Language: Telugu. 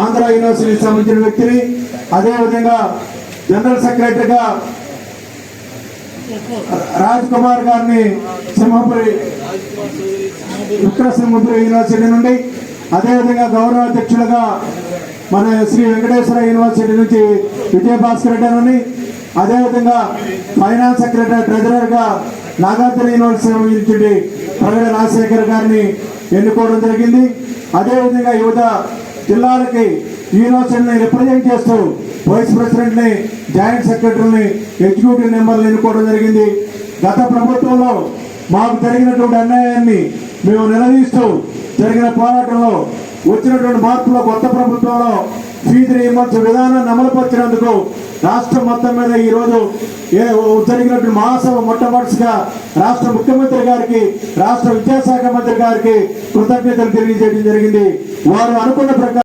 ఆంధ్ర యూనివర్సిటీకి సంబంధించిన వ్యక్తిని, అదేవిధంగా జనరల్ సెక్రటరీగా రాజ్ కుమార్ గారిని సింహపురి విక్రమసింహపురి యూనివర్సిటీ నుండి, అదేవిధంగా గౌరవ అధ్యక్షులుగా మన శ్రీ వెంకటేశ్వర యూనివర్సిటీ నుంచి విజయభాస్కర్ రెడ్డి అని, అదేవిధంగా ఫైనాన్స్ సెక్రటరీ ట్రెజరర్గా నాగార్జున యూనివర్సిటీ నుంచి ప్రగడ రాజశేఖర్ గారిని ఎన్నుకోవడం జరిగింది. అదేవిధంగా వివిధ జిల్లాలకి యూనివర్సిటీని రిప్రజెంట్ చేస్తూ వైస్ ప్రెసిడెంట్ని, జాయింట్ సెక్రటరీని, ఎగ్జిక్యూటివ్ మెంబర్ని ఎన్నుకోవడం జరిగింది. గత ప్రభుత్వంలో మాకు జరిగినటువంటి అన్యాయాన్ని మేము నిలదీస్తూ జరిగిన పోరాటంలో వచ్చినటువంటి మార్పులో కొత్త ప్రభుత్వంలో ఫీజు రీయింబర్స్మెంట్ విధానాన్ని అమలుపరిచినందుకు రాష్ట్రం మొత్తం మీద ఈరోజు జరిగినటువంటి మహాసభ మొట్టమొదటిగా రాష్ట్ర ముఖ్యమంత్రి గారికి, రాష్ట్ర విద్యాశాఖ మంత్రి గారికి కృతజ్ఞతలు తెలియజేయడం జరిగింది. వారు అనుకున్న ప్రకారం